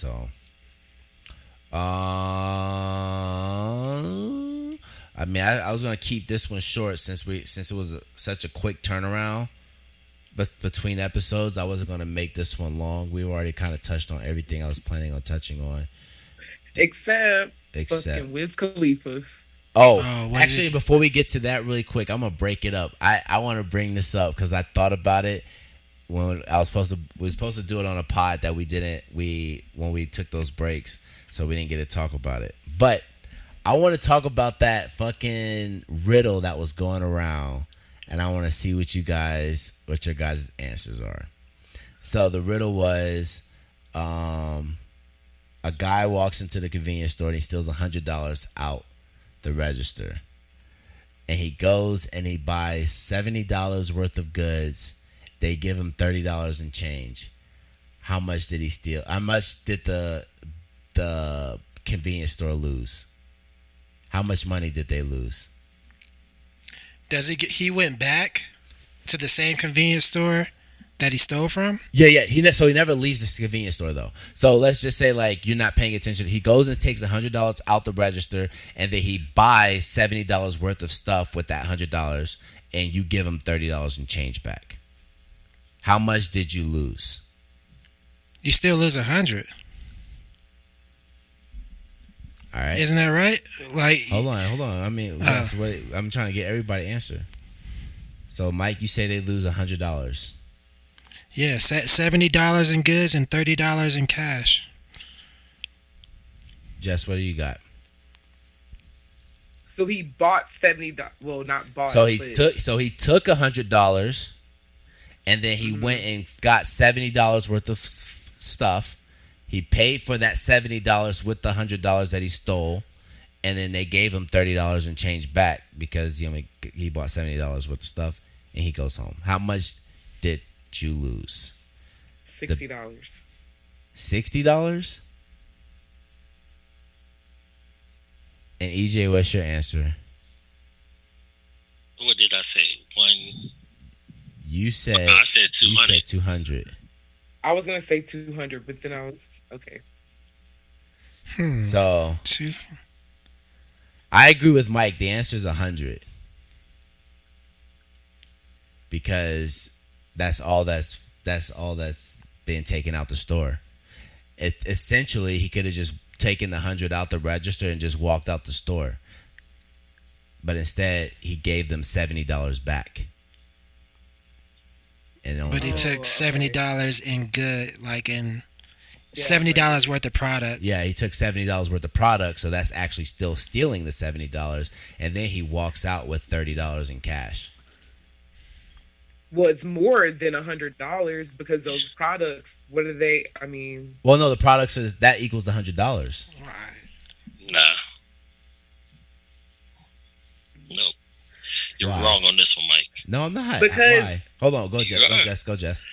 So, I was gonna keep this one short since it was such a quick turnaround. But between episodes, I wasn't gonna make this one long. We already kind of touched on everything I was planning on touching on, Except except. fucking Wiz Khalifa. Oh, Oh, what is actually, it? before we get to that, really quick, I'm gonna break it up. I want to bring this up because I thought about it when we were supposed to do it on a pod that we didn't. When we took those breaks, so we didn't get to talk about it. But I want to talk about that fucking riddle that was going around, and I want to see what your guys' answers are. So the riddle was, a guy walks into the convenience store and he steals $100 out the register, and he goes and he buys $70 worth of goods. They give him $30 in change. How much did he steal? How much did the convenience store lose? How much money did they lose? Does he get? He went back to the same convenience store that he stole from. Yeah. So he never leaves the convenience store though. So let's just say like you're not paying attention. He goes and takes $100 out the register, and then he buys $70 worth of stuff with that $100, and you give him $30 in change back. How much did you lose? You still lose 100. All right. Isn't that right? Like, Hold on. I mean, that's what I'm trying to get everybody to answer. So, Mike, you say they lose $100. yeah, $70 in goods and $30 in cash. Jess, what do you got? So he bought $70. Well, not bought. So he but took $100, and then he went and got $70 worth of stuff. He paid for that $70 with the $100 that he stole, and then they gave him $30 in change back because he bought $70 worth of stuff, and he goes home. How much did you lose? $60. $60? And EJ, what's your answer? What did I say? One. You said I said 200. You said 200. I was gonna say 200, but then I was okay. So Two. I agree with Mike. The answer is 100 because that's all that's being taken out the store. Essentially, he could have just taken the 100 out the register and just walked out the store, but instead he gave them $70 back. But he took $70 in good, like in Yeah, $70 worth of product. Yeah, he took $70 worth of product, so that's actually still stealing the $70, and then he walks out with $30 in cash. Well, it's more than $100 because those products. What are they? I mean, Well, no, the products is that equals the $100. Nah. Nope. You're Why? wrong on this one, Mike. No, I'm not. Because- Why? Hold on, go Jess. You Go are. Jess. Go Jess.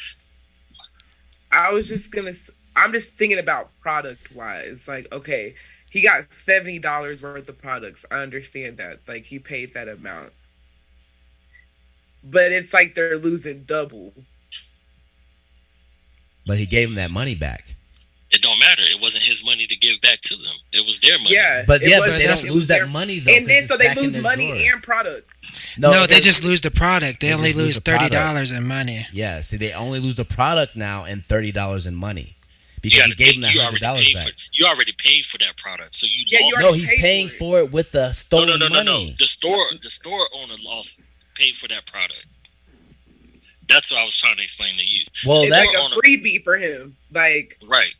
I was just gonna. I'm just thinking about product wise. Like, okay, he got $70 worth of products. I understand that. Like, he paid that amount, but it's like they're losing double. But he gave him that money back. It don't matter. It wasn't his money to give back to them. It was their money. Yeah, But it yeah, was- but they it don't was lose their- that money though. And 'cause then it's so they back in lose their money drawer. and product. No, they because- just lose the product. They They only just lose lose the product. $30 in money. Yeah, see, they only lose the product now and $30 in money You because he gotta gave pay, him that you already $100 paid back. for. You already paid for that product, so you Yeah, you lost. No, already he's paid paying for it. for it with the No, stolen no. money. The store owner lost, paid for that product. That's what I was trying to explain to you. Well, It's that's like a freebie for him. Like, Right.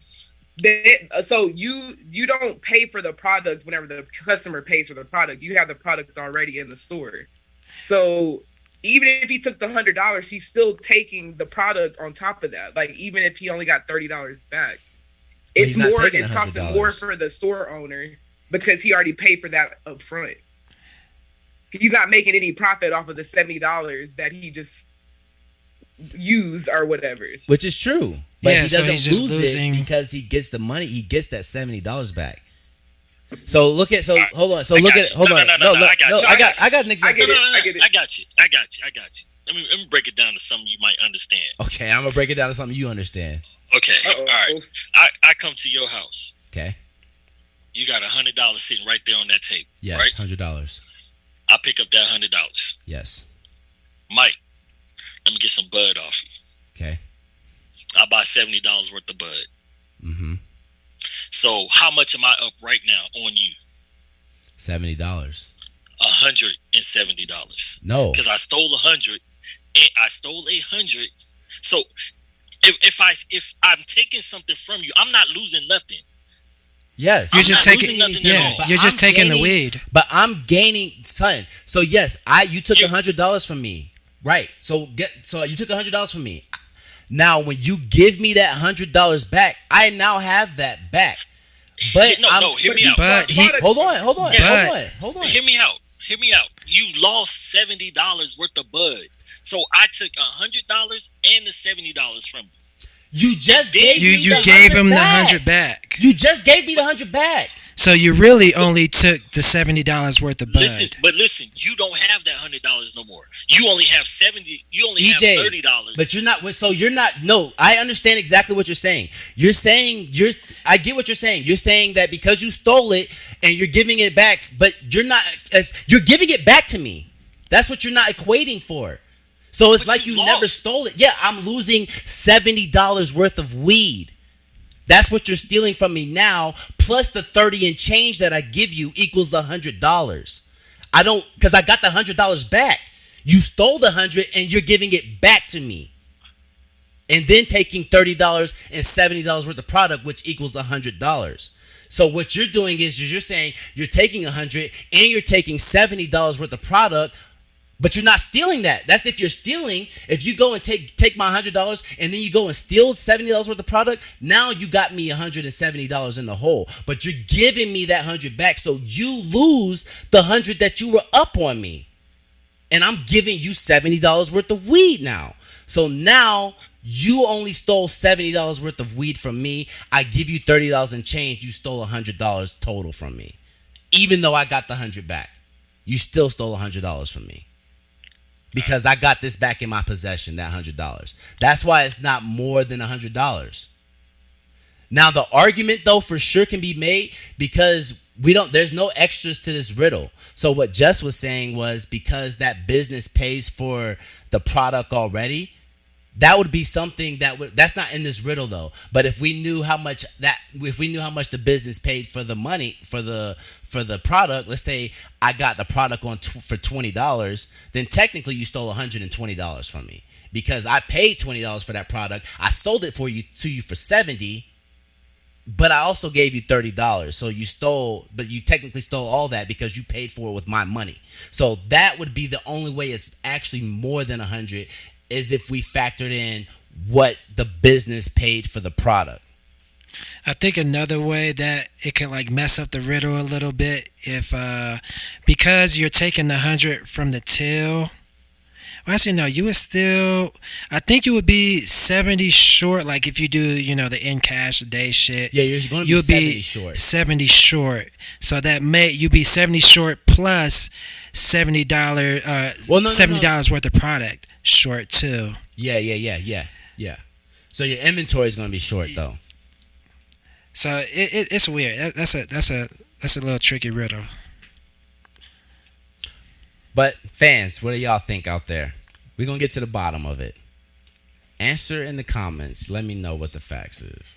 so you don't pay for the product whenever the customer pays for the product. You have the product already in the store. So even if he took the $100, he's still taking the product on top of that. Like, even if he only got $30 back, But it's he's not more. taking It's costing $100. more for the store owner because he already paid for that up front. He's not making any profit off of the $70 that he just used or whatever. Which is true. But Yeah, he so doesn't he's just lose losing- it because he gets the money. He gets that $70 back. So look at hold on. So I look got at you. hold No, on. no, no, No, I got you. I got an I example. get it. No, I get it. I got you. Let me break it down to something you might understand. Okay, I'm gonna break it down to something you understand. Okay, all right. I come to your house. Okay. You got $100 sitting right there on that table. Yes, right? $100. I pick up that $100. Yes. Mike, let me get some bud off you. Okay. I buy $70 worth of bud. Mm-hmm. So how much am I up right now on you? $70. $170. No. Because I stole 100 and I stole 100. So if I'm taking something from you, I'm not losing nothing. Yes. You're just taking you're just taking gaining, the weed. But I'm gaining, son. So yes, you took $100 from me. Right. So you took $100 from me. Now when you give me that $100 back, I now have that back. But hear me out. But hold on. Hear me out. You lost $70 worth of bud. So I took $100 and the $70 from you. You just gave me you gave him the 100 back. You just gave me the 100 back. So you really only took the $70 worth of bud. Listen, you don't have that $100 no more. You only have 70. You only have $30. But you're not. So you're not. No, I understand exactly what you're saying. You're saying I get what you're saying. You're saying that because you stole it and you're giving it back, but you're not. You're giving it back to me. That's what you're not equating for. So it's like you never stole it. Yeah, I'm losing $70 worth of weed. That's what you're stealing from me now, plus the 30 and change that I give you equals the $100. Because I got the $100 back. You stole the 100 and you're giving it back to me. And then taking $30 and $70 worth of product, which equals $100. So what you're doing is you're saying you're taking 100 and you're taking $70 worth of product. But you're not stealing that. That's if you're stealing. If you go and take my $100 and then you go and steal $70 worth of product, now you got me $170 in the hole. But you're giving me that 100 back, so you lose the 100 that you were up on me. And I'm giving you $70 worth of weed now. So now you only stole $70 worth of weed from me. I give you $30 and change. You stole $100 total from me. Even though I got the 100 back, you still stole $100 from me. Because I got this back in my possession, that $100. That's why it's not more than $100. Now the argument though for sure can be made because there's no extras to this riddle. So what Jess was saying was because that business pays for the product already, that would be something that's not in this riddle though. But if we knew how much the business paid for the money for the product, let's say I got the product for $20, then technically you stole $120 from me because I paid $20 for that product. I sold it to you for $70, but I also gave you $30. So you technically stole all that because you paid for it with my money. So that would be the only way it's actually more than 100 is if we factored in what the business paid for the product. I think another way that it can like mess up the riddle a little bit if because you're taking the 100 from the till. Well, actually, no, you would still. I think you would be 70 short. Like if you do, the in cash day shit. Yeah, you're going to be 70 short. 70 short. So that you'd be 70 short plus $70. $70 worth of product short too. Yeah. So your inventory is going to be short though. So it's weird. That's a little tricky riddle. But fans, what do y'all think out there? We're going to get to the bottom of it. Answer in the comments. Let me know what the facts is.